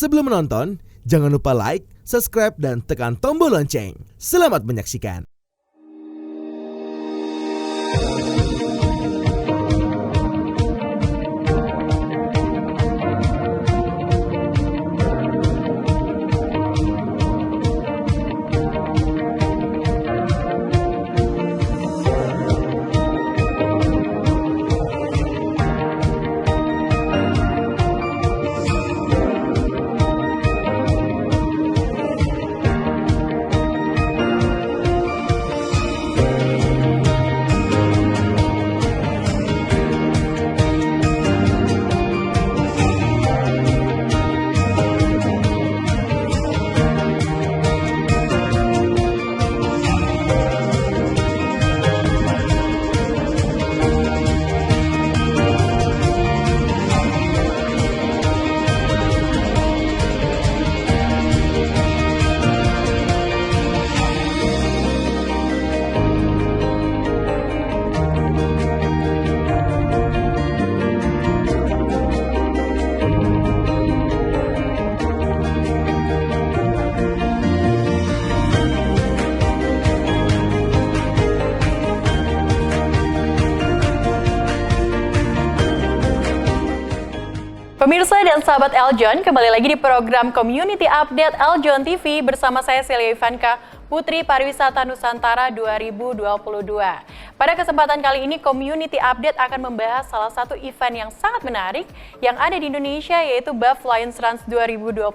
Sebelum menonton, jangan lupa like, subscribe, dan tekan tombol lonceng. Selamat menyaksikan. Pemirsa dan sahabat Eljon, kembali lagi di program Community Update Eljon TV bersama saya Celia Ivanka, Putri Pariwisata Nusantara 2022. Pada kesempatan kali ini Community Update akan membahas salah satu event yang sangat menarik yang ada di Indonesia, yaitu Buff Lions Run 2022.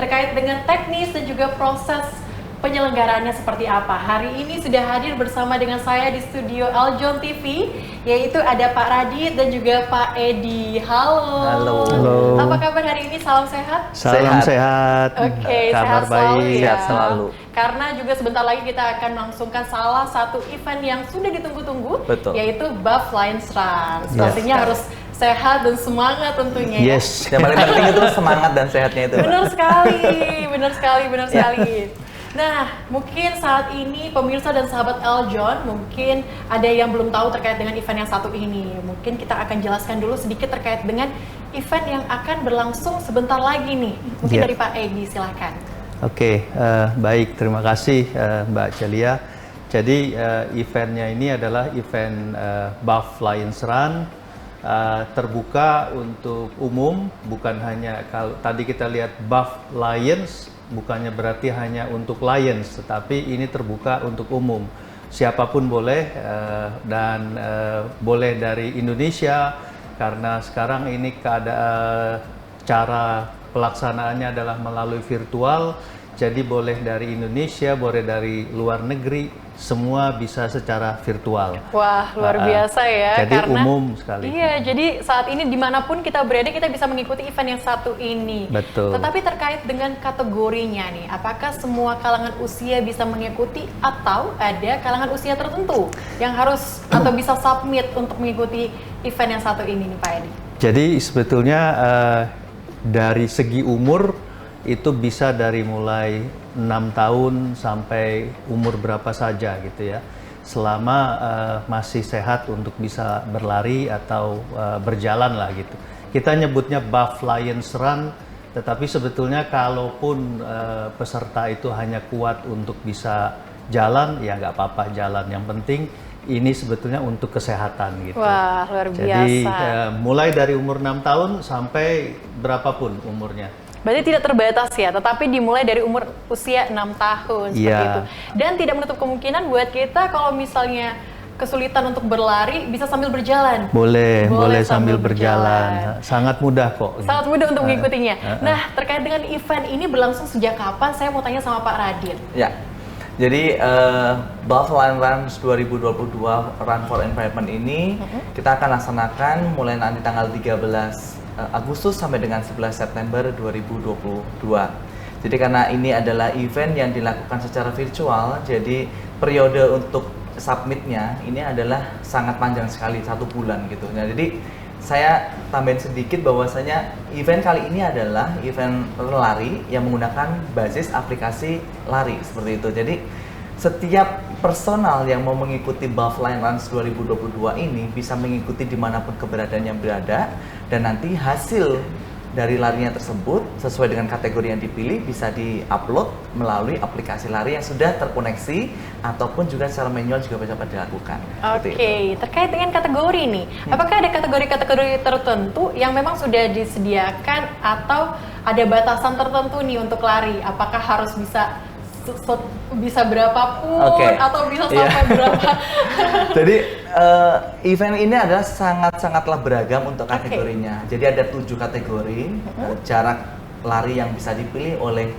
Terkait dengan teknis dan juga proses penyelenggaraannya seperti apa. Hari ini sudah hadir bersama dengan saya di studio Eljon TV, yaitu ada Pak Radit dan juga Pak Edi. Halo. Halo. Apa kabar hari ini? Salam sehat? Salam sehat. Oke, Kabar sehat selalu baik. ya. Sehat selalu. Karena juga sebentar lagi kita akan melangsungkan salah satu event yang sudah ditunggu-tunggu, Betul. yaitu Buff Lions Run. Pastinya harus sehat dan semangat tentunya. Yes. Yang paling penting itu semangat dan sehatnya itu. Benar sekali, benar sekali, benar sekali. Nah, mungkin saat ini pemirsa dan sahabat Eljon mungkin ada yang belum tahu terkait dengan event yang satu ini. Mungkin kita akan jelaskan dulu sedikit terkait dengan event yang akan berlangsung sebentar lagi nih. Mungkin dari Pak Edi, silahkan. Oke, baik. Terima kasih Mbak Celia. Jadi eventnya ini adalah event Buff Lions Run. Terbuka untuk umum, bukan hanya kalau tadi kita lihat Buff Lions, bukannya berarti hanya untuk Lions, tetapi ini terbuka untuk umum. Siapapun boleh dan boleh dari Indonesia, karena sekarang ini cara pelaksanaannya adalah melalui virtual. Jadi boleh dari Indonesia, boleh dari luar negeri, semua bisa secara virtual. Wah, luar biasa ya. Jadi karena, umum sekali. Iya, jadi saat ini dimanapun kita berada, kita bisa mengikuti event yang satu ini. Betul. Tetapi terkait dengan kategorinya nih, apakah semua kalangan usia bisa mengikuti atau ada kalangan usia tertentu yang harus atau bisa submit untuk mengikuti event yang satu ini nih Pak Edi? Jadi sebetulnya dari segi umur itu bisa dari mulai 6 tahun sampai umur berapa saja gitu ya, selama masih sehat untuk bisa berlari atau berjalan lah gitu. Kita nyebutnya Buff Lions Run, tetapi sebetulnya kalaupun peserta itu hanya kuat untuk bisa jalan, ya nggak apa-apa jalan. Yang penting ini sebetulnya untuk kesehatan gitu. Wah, luar biasa. Jadi mulai dari umur 6 tahun sampai berapapun umurnya. Berarti tidak terbatas ya, tetapi dimulai dari umur usia 6 tahun seperti itu. Dan tidak menutup kemungkinan buat kita kalau misalnya kesulitan untuk berlari bisa sambil berjalan. Boleh sambil berjalan. Sangat mudah kok. Sangat mudah untuk mengikutinya. Nah, terkait dengan event ini berlangsung sejak kapan? Saya mau tanya sama Pak Radit. Ya. Jadi Buff Lions Run 2022 Run for Environment ini kita akan laksanakan mulai nanti tanggal 13 Agustus sampai dengan 11 September 2022. Jadi karena ini adalah event yang dilakukan secara virtual, jadi periode untuk submitnya ini adalah sangat panjang sekali, 1 bulan gitu. Nah, jadi saya tambahin sedikit bahwasanya event kali ini adalah event lari yang menggunakan basis aplikasi lari seperti itu. Jadi setiap personal yang mau mengikuti Buff Lions Run 2022 ini bisa mengikuti dimanapun keberadaannya berada, dan nanti hasil dari larinya tersebut sesuai dengan kategori yang dipilih bisa di-upload melalui aplikasi lari yang sudah terkoneksi ataupun juga secara manual juga bisa dilakukan. Oke, terkait dengan kategori nih, apakah ada kategori-kategori tertentu yang memang sudah disediakan atau ada batasan tertentu nih untuk lari? Apakah harus bisa berapapun atau bisa sampai berapa? Jadi event ini adalah sangatlah beragam untuk kategorinya. Jadi ada 7 kategori jarak lari yang bisa dipilih oleh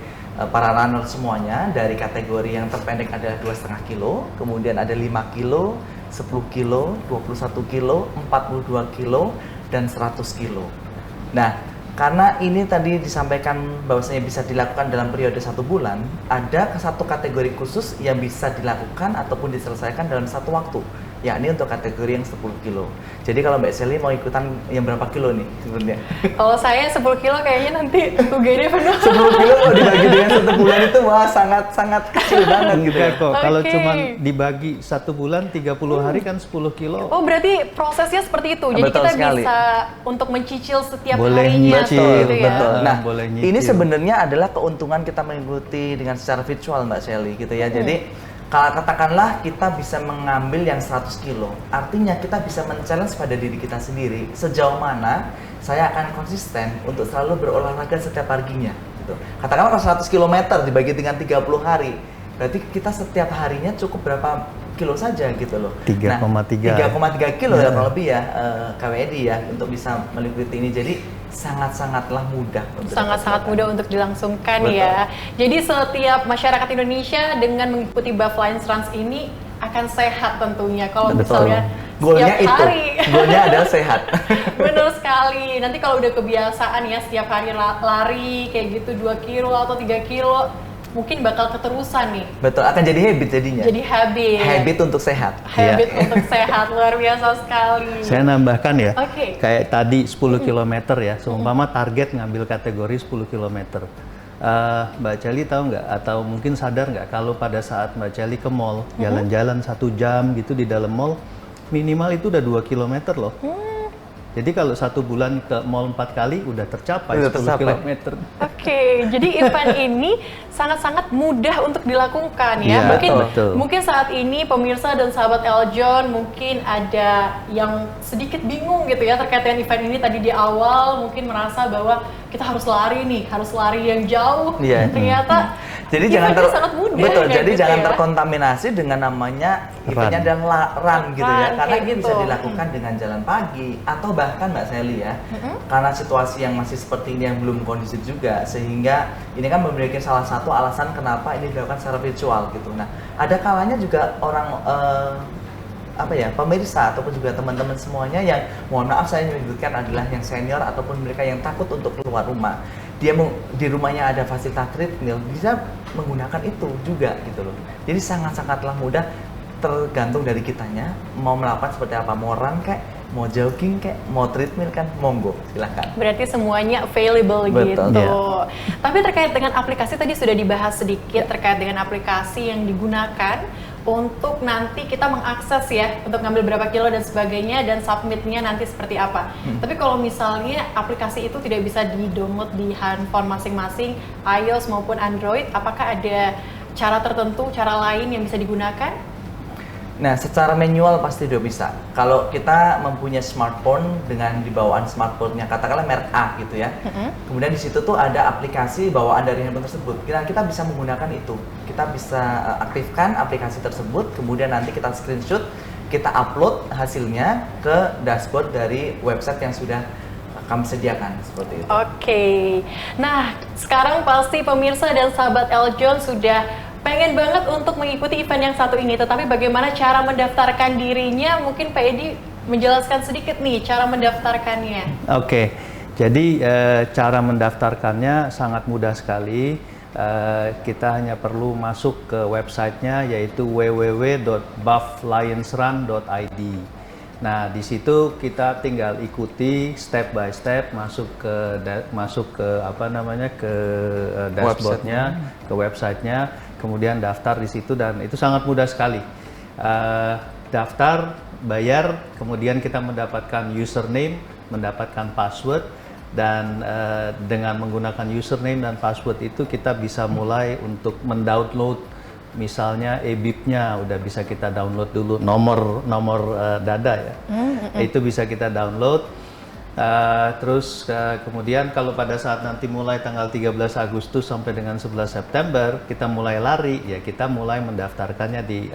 para runner semuanya. Dari kategori yang terpendek adalah 2,5 kilo, kemudian ada 5 kilo, 10 kilo, 21 kilo, 42 kilo, dan 100 kilo. Nah, karena ini tadi disampaikan bahwasanya bisa dilakukan dalam periode 1 bulan, ada satu kategori khusus yang bisa dilakukan ataupun diselesaikan dalam satu waktu, yakni untuk kategori yang 10 kilo. Jadi kalau Mbak Sally mau ikutan yang berapa kilo nih sebenarnya? Kalau saya 10 kilo kayaknya nanti UGD penuh. 10 kilo kalau dibagi dengan 1 bulan itu wah sangat kecil banget gitu ya. Kok kalau cuma dibagi 1 bulan 30 hari kan 10 kilo. Oh, berarti prosesnya seperti itu. Jadi Betul kita sekali. bisa untuk mencicil setiap Boleh harinya nyicil, gitu ya. Betul. Nah, boleh nyicil. ini sebenarnya adalah keuntungan kita mengikuti dengan secara virtual Mbak Sally gitu ya. Jadi kalau katakanlah kita bisa mengambil yang 100 kilo, artinya kita bisa men-challenge pada diri kita sendiri sejauh mana saya akan konsisten untuk selalu berolahraga setiap paginya. Gitu. Katakanlah kalau 100 km dibagi dengan 30 hari, berarti kita setiap harinya cukup berapa kilo saja gitu loh. 3,3. Nah, 3,3 kilo ya kalau lebih ya KWD ya untuk bisa mengikuti ini. Jadi sangat-sangatlah mudah. Sangat-sangat mudah untuk dilangsungkan. Betul. Ya. Jadi setiap masyarakat Indonesia dengan mengikuti Buff Lions Runs ini akan sehat tentunya. Kalau misalnya Goalnya setiap itu, hari. goalnya adalah sehat. Benar sekali. Nanti kalau udah kebiasaan ya setiap hari lari kayak gitu 2 kilo atau 3 kilo, mungkin bakal keterusan nih. Betul, akan jadi habit jadinya. Jadi habit. Habit untuk sehat. Habit untuk sehat, luar biasa sekali. Saya nambahkan ya, Oke. kayak tadi 10 km ya, seumpama target ngambil kategori 10 km. Mbak Celi tahu nggak, atau mungkin sadar nggak kalau pada saat Mbak Celi ke mall, jalan-jalan 1 jam gitu di dalam mall, minimal itu udah 2 km loh. Jadi kalau 1 bulan ke mall 4 kali udah tercapai Udah 10 tercapai. km. Oke, jadi event ini sangat-sangat mudah untuk dilakukan ya. Iya, Mungkin betul. mungkin saat ini pemirsa dan sahabat Eljon mungkin ada yang sedikit bingung gitu ya terkait dengan event ini. Tadi di awal mungkin merasa bahwa kita harus lari nih, harus lari yang jauh. Iya. Ternyata Jadi eventnya sangat mudah. betul. kayak Jadi gitu jangan ya. terkontaminasi dengan namanya eventnya adalah run gitu ya. Run, Karena kayak ini bisa gitu. dilakukan dengan jalan pagi atau bahkan Mbak Sally ya. Karena situasi yang masih seperti ini yang belum kondusif juga, sehingga ini kan memberikan salah satu alasan kenapa ini dilakukan secara virtual gitu. Nah, ada kalanya juga orang pemirsa ataupun juga teman-teman semuanya yang mohon maaf saya menyebutkan adalah yang senior ataupun mereka yang takut untuk keluar rumah. Dia di rumahnya ada fasilitas treadmill, bisa menggunakan itu juga gitu loh. Jadi sangat-sangatlah mudah, tergantung dari kitanya mau melakukan seperti apa, mau run kayak, mau jogging kayak, mau treadmill kan, monggo silakan. Berarti semuanya available Betul, gitu. iya. Tapi terkait dengan aplikasi tadi sudah dibahas sedikit terkait dengan aplikasi yang digunakan untuk nanti kita mengakses ya untuk ngambil berapa kilo dan sebagainya dan submitnya nanti seperti apa. Tapi kalau misalnya aplikasi itu tidak bisa di-download di handphone masing-masing, iOS maupun Android, apakah ada cara tertentu, cara lain yang bisa digunakan? Nah, secara manual pasti udah bisa. Kalau kita mempunyai smartphone dengan di bawaan smartphone-nya, katakanlah merek A gitu ya. Kemudian di situ tuh ada aplikasi bawaan dari handphone tersebut. Kita bisa menggunakan itu. Kita bisa aktifkan aplikasi tersebut, kemudian nanti kita screenshot, kita upload hasilnya ke dashboard dari website yang sudah kami sediakan seperti itu. Oke. Nah, sekarang pasti pemirsa dan sahabat Eljon sudah pengen banget untuk mengikuti event yang satu ini, tetapi bagaimana cara mendaftarkan dirinya? Mungkin Pak Edi menjelaskan sedikit nih cara mendaftarkannya. Oke, jadi cara mendaftarkannya sangat mudah sekali. Kita hanya perlu masuk ke websitenya, yaitu www.bufflionsrun.id. Nah, di situ kita tinggal ikuti step by step masuk ke dashboardnya, ke websitenya, kemudian daftar di situ, dan itu sangat mudah sekali. Daftar, bayar, kemudian kita mendapatkan username, mendapatkan password, dan dengan menggunakan username dan password itu kita bisa mulai untuk mendownload misalnya e-bib-nya udah bisa kita download dulu, nomor dada ya. Itu bisa kita download. Terus kemudian kalau pada saat nanti mulai tanggal 13 Agustus sampai dengan 11 September kita mulai lari, ya kita mulai mendaftarkannya di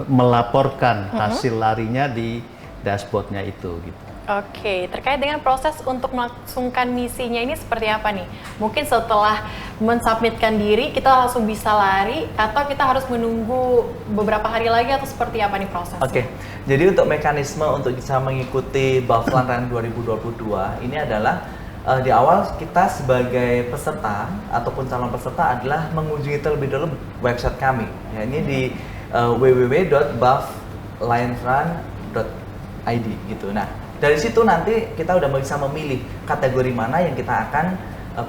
melaporkan hasil larinya di dashboardnya itu gitu. Oke, terkait dengan proses untuk melangsungkan misinya ini seperti apa nih? Mungkin setelah mensubmitkan diri kita langsung bisa lari atau kita harus menunggu beberapa hari lagi atau seperti apa nih prosesnya? Oke, jadi untuk mekanisme untuk bisa mengikuti Baflan Run 2022 ini adalah di awal kita sebagai peserta ataupun calon peserta adalah mengunjungi terlebih dahulu website kami. Ya, ini di www.baflionsrun.id gitu. Nah, dari situ nanti kita udah bisa memilih kategori mana yang kita akan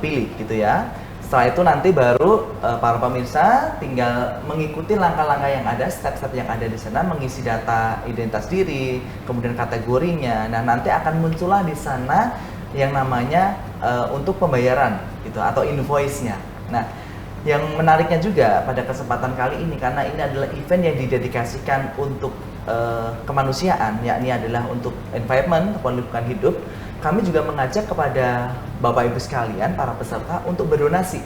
pilih gitu ya. Setelah itu nanti baru para pemirsa tinggal mengikuti langkah-langkah yang ada, step-step yang ada di sana, mengisi data identitas diri, kemudian kategorinya. Nah, nanti akan muncullah di sana yang namanya untuk pembayaran gitu atau invoice-nya. Nah, yang menariknya juga pada kesempatan kali ini karena ini adalah event yang didedikasikan untuk kemanusiaan, yakni adalah untuk environment atau lingkungan hidup. Kami juga mengajak kepada Bapak Ibu sekalian, para peserta untuk berdonasi.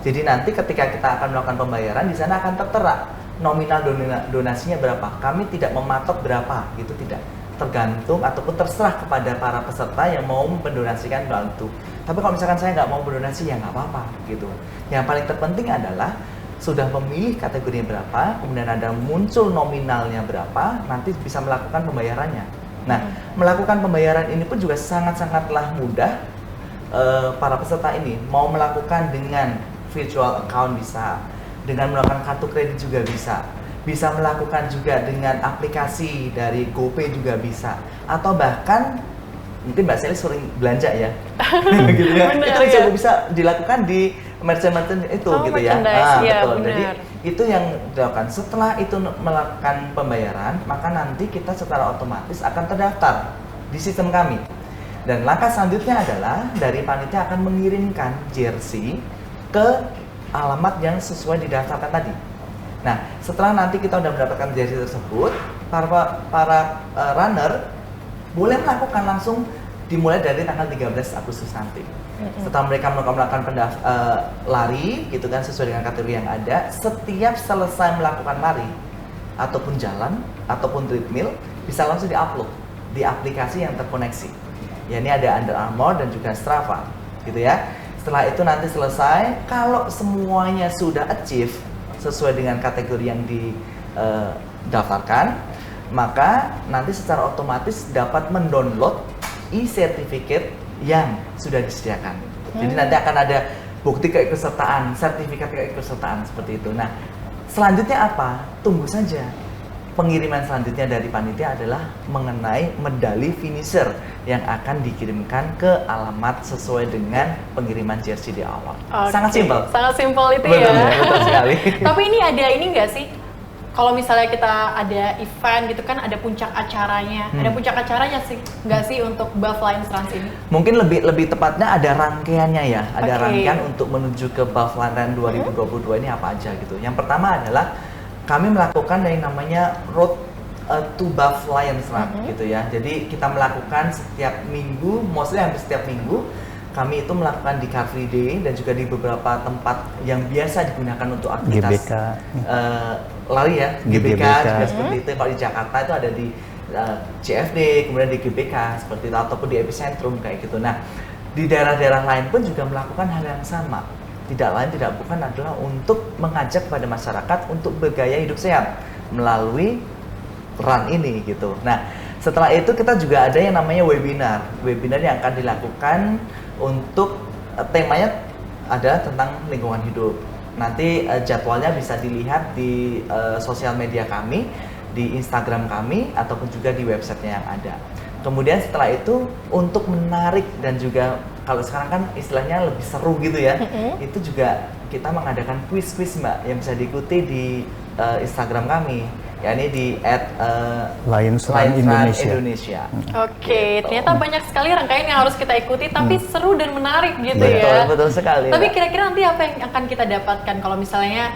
Jadi nanti ketika kita akan melakukan pembayaran, di sana akan tertera nominal donasinya berapa. Kami tidak mematok berapa, gitu tidak. Tergantung ataupun terserah kepada para peserta yang mau mendonasikan bantu. Tapi kalau misalkan saya nggak mau berdonasi, ya nggak apa-apa, gitu. Yang paling terpenting adalah sudah memilih kategorinya berapa, kemudian ada muncul nominalnya berapa, nanti bisa melakukan pembayarannya. Nah, melakukan pembayaran ini pun juga sangat-sangatlah mudah. Para peserta ini mau melakukan dengan virtual account bisa, dengan melakukan kartu kredit juga bisa melakukan juga dengan aplikasi dari GoPay juga bisa, atau bahkan mungkin Mbak Sally sering belanja ya, gitu ya. Bener, itu ya. juga bisa dilakukan di merchant itu gitu ya. Iya, Betul. bener. Jadi itu yang dilakukan. Setelah itu melakukan pembayaran, maka nanti kita secara otomatis akan terdaftar di sistem kami. Dan langkah selanjutnya adalah dari panitia akan mengirimkan jersey ke alamat yang sesuai didaftarkan tadi. Nah, setelah nanti kita sudah mendapatkan jersey tersebut, para runner boleh melakukan langsung dimulai dari tanggal 13 Agustus nanti. Setelah mereka melakukan lari gitu kan sesuai dengan kategori yang ada, setiap selesai melakukan lari ataupun jalan ataupun treadmill bisa langsung diupload di aplikasi yang terkoneksi. Ya, ini ada Under Armour dan juga Strava gitu ya. Setelah itu nanti selesai, kalau semuanya sudah achieve sesuai dengan kategori yang didaftarkan, maka nanti secara otomatis dapat mendownload e-certificate yang sudah disediakan. Jadi nanti akan ada bukti keikutsertaan, sertifikat keikutsertaan seperti itu. Nah, selanjutnya apa? Tunggu saja. Pengiriman selanjutnya dari panitia adalah mengenai medali finisher yang akan dikirimkan ke alamat sesuai dengan pengiriman jersey di awal. Oke. Sangat simpel. Sangat simpel itu Betul, ya. betul sekali. Tapi ini ada ini nggak sih? Kalau misalnya kita ada event gitu kan ada puncak acaranya. Ada puncak acaranya sih nggak sih untuk Baflions Run ini? Mungkin lebih tepatnya ada rangkaiannya ya. Ada Oke. rangkaian untuk menuju ke Baflan Run 2022 ini apa aja gitu. Yang pertama adalah kami melakukan yang namanya Road to Baflions Run gitu ya. Jadi kita melakukan setiap minggu, mostly hampir setiap minggu kami itu melakukan di Car Free Day dan juga di beberapa tempat yang biasa digunakan untuk aktivitas GBK. Lari ya, GBK GBK. juga seperti itu. Kalau di Jakarta itu ada di CFD, kemudian di GBK seperti itu, ataupun di Epicentrum kayak gitu. Nah, di daerah-daerah lain pun juga melakukan hal yang sama. Tidak lain tidak bukan adalah untuk mengajak pada masyarakat untuk bergaya hidup sehat melalui run ini gitu. Nah, setelah itu kita juga ada yang namanya webinar yang akan dilakukan untuk temanya adalah tentang lingkungan hidup. Nanti jadwalnya bisa dilihat di sosial media kami, di Instagram kami, ataupun juga di websitenya yang ada. Kemudian setelah itu untuk menarik dan juga kalau sekarang kan istilahnya lebih seru gitu ya, itu juga kita mengadakan quiz-quiz Mbak yang bisa diikuti di Instagram kami. yakni di Lions Run Indonesia. Indonesia. Oke, ternyata banyak sekali rangkaian yang harus kita ikuti, tapi seru dan menarik gitu Betul, ya. betul sekali. Tapi Mbak. kira-kira nanti apa yang akan kita dapatkan kalau misalnya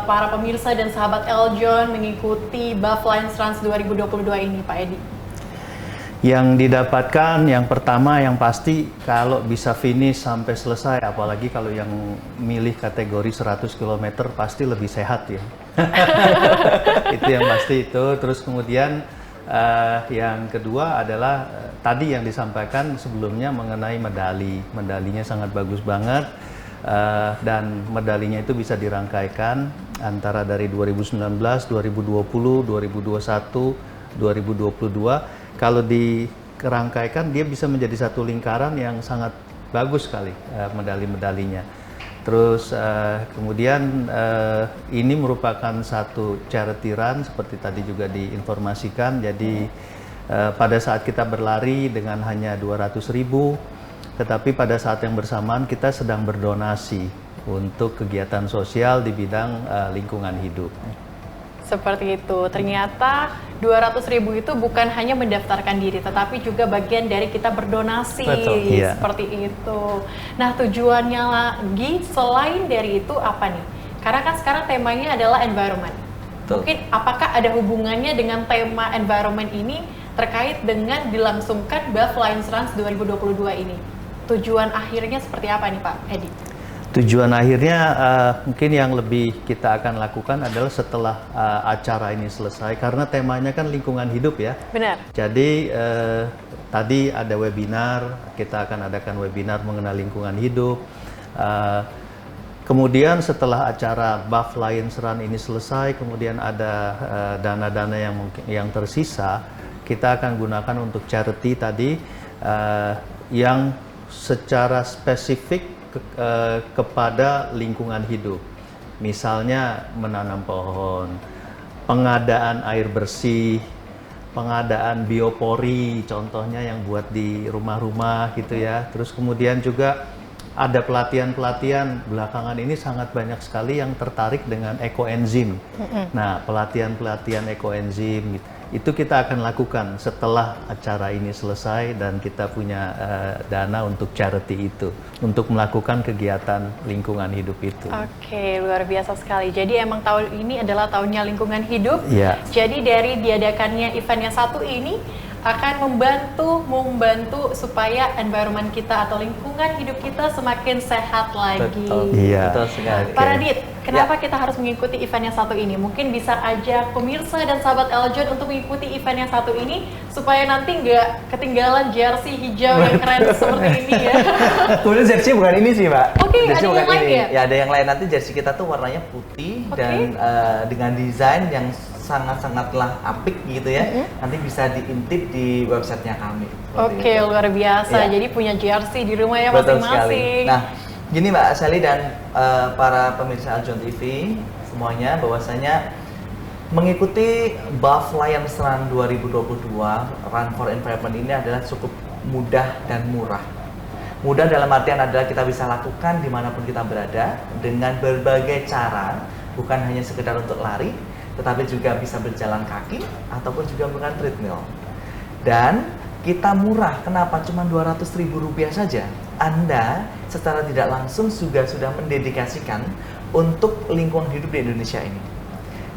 para pemirsa dan sahabat Eljon mengikuti Buff Lions Run 2022 ini, Pak Edi? Yang didapatkan yang pertama yang pasti kalau bisa finish sampai selesai, apalagi kalau yang milih kategori 100 km pasti lebih sehat ya. Itu yang pasti itu. Terus kemudian yang kedua adalah tadi yang disampaikan sebelumnya mengenai medali. Medalinya sangat bagus banget dan medalinya itu bisa dirangkaikan antara dari 2019, 2020, 2021, 2022. Kalau dikerangkaikan dia bisa menjadi satu lingkaran yang sangat bagus sekali medali-medalinya. Terus kemudian ini merupakan satu charity run seperti tadi juga diinformasikan. Jadi pada saat kita berlari dengan hanya 200.000, tetapi pada saat yang bersamaan kita sedang berdonasi untuk kegiatan sosial di bidang lingkungan hidup. Seperti itu, ternyata 200.000 itu bukan hanya mendaftarkan diri, tetapi juga bagian dari kita berdonasi. Betul, iya. Seperti itu. Nah, tujuannya lagi selain dari itu apa nih? Karena kan sekarang temanya adalah environment. Betul. Mungkin apakah ada hubungannya dengan tema environment ini terkait dengan dilangsungkan Buff Lions Run 2022 ini? Tujuan akhirnya seperti apa nih, Pak Edi? Tujuan akhirnya mungkin yang lebih kita akan lakukan adalah setelah acara ini selesai, karena temanya kan lingkungan hidup ya. Benar. Jadi tadi ada webinar, kita akan adakan webinar mengenai lingkungan hidup. Kemudian setelah acara Buff Lions Run ini selesai, kemudian ada dana-dana yang tersisa, kita akan gunakan untuk charity tadi yang secara spesifik kepada lingkungan hidup, misalnya menanam pohon, pengadaan air bersih, pengadaan biopori, contohnya yang buat di rumah-rumah gitu ya. Terus kemudian juga ada pelatihan-pelatihan, belakangan ini sangat banyak sekali yang tertarik dengan ekoenzim. Nah, pelatihan-pelatihan ekoenzim itu kita akan lakukan setelah acara ini selesai dan kita punya dana untuk charity itu, untuk melakukan kegiatan lingkungan hidup itu. Oke, luar biasa sekali. Jadi emang tahun ini adalah tahunnya lingkungan hidup. Iya. Jadi dari diadakannya event yang satu ini akan membantu supaya environment kita atau lingkungan hidup kita semakin sehat lagi. Betul. Iya. Betul sekali. Pak Radit, kenapa kita harus mengikuti event yang satu ini? Mungkin bisa ajak pemirsa dan sahabat Eljon untuk mengikuti event yang satu ini supaya nanti nggak ketinggalan jersey hijau yang keren seperti ini ya. Kemudian jersey bukan ini sih, Mbak. Oke, Jersey ada bukan yang lain ini. ya? Ya, ada yang lain. Nanti jersey kita tuh warnanya putih Oke. dan dengan desain yang sangat-sangatlah apik gitu ya. Nanti bisa diintip di websitenya kami. Seperti Oke, itu. luar biasa. Iya. Jadi punya jersey di rumah ya Betul masing-masing. sekali. Nah, gini Mbak Sally dan para pemirsa Eljon TV semuanya, bahwasanya mengikuti Buff Lions Run 2022 Run for Environment ini adalah cukup mudah dan murah. Mudah dalam artian adalah kita bisa lakukan dimanapun kita berada dengan berbagai cara, bukan hanya sekedar untuk lari, tetapi juga bisa berjalan kaki ataupun juga menggunakan treadmill. Dan kita murah, kenapa? Cuma Rp200.000 saja. Anda secara tidak langsung juga sudah mendedikasikan untuk lingkungan hidup di Indonesia ini.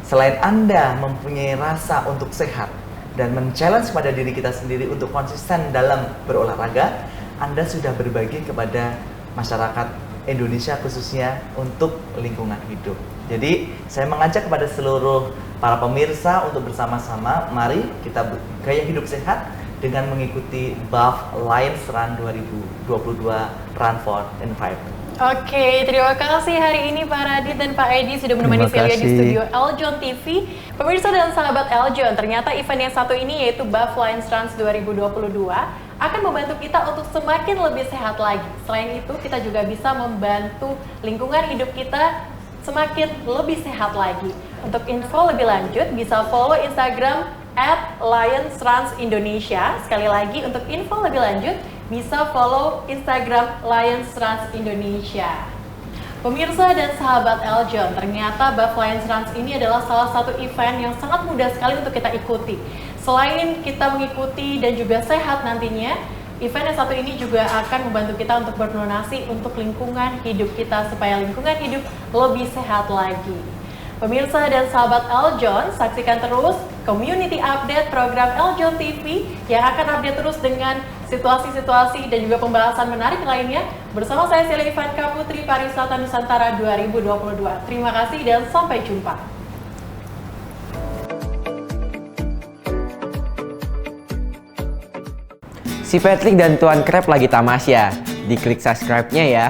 Selain Anda mempunyai rasa untuk sehat dan men-challenge pada diri kita sendiri untuk konsisten dalam berolahraga, Anda sudah berbagi kepada masyarakat Indonesia khususnya untuk lingkungan hidup. Jadi saya mengajak kepada seluruh para pemirsa untuk bersama-sama, mari kita gaya hidup sehat dengan mengikuti Buff Lions Run 2022 Run for Environment. Oke, terima kasih hari ini Pak Radit dan Pak Edi sudah menemani Terima Celia di kasih. studio Eljon TV. Pemirsa dan sahabat Eljon, ternyata event yang satu ini yaitu Buff Lions Run 2022 akan membantu kita untuk semakin lebih sehat lagi. Selain itu, kita juga bisa membantu lingkungan hidup kita semakin lebih sehat lagi. Untuk info lebih lanjut, bisa follow Instagram @lionsrunsindonesia. Sekali lagi, untuk info lebih lanjut, bisa follow Instagram Lions Run Indonesia. Pemirsa dan sahabat Eljon, ternyata Buff Lions Runs ini adalah salah satu event yang sangat mudah sekali untuk kita ikuti. Selain kita mengikuti dan juga sehat nantinya, event yang satu ini juga akan membantu kita untuk berdonasi untuk lingkungan hidup kita supaya lingkungan hidup lebih sehat lagi. Pemirsa dan sahabat Eljon, saksikan terus community update program Eljon TV yang akan update terus dengan situasi-situasi dan juga pembahasan menarik lainnya bersama saya Celia Ivanka, Putri Pariwisata Nusantara 2022. Terima kasih dan sampai jumpa. Si Patrick dan Tuan Krab lagi tamasya. Diklik subscribe-nya ya.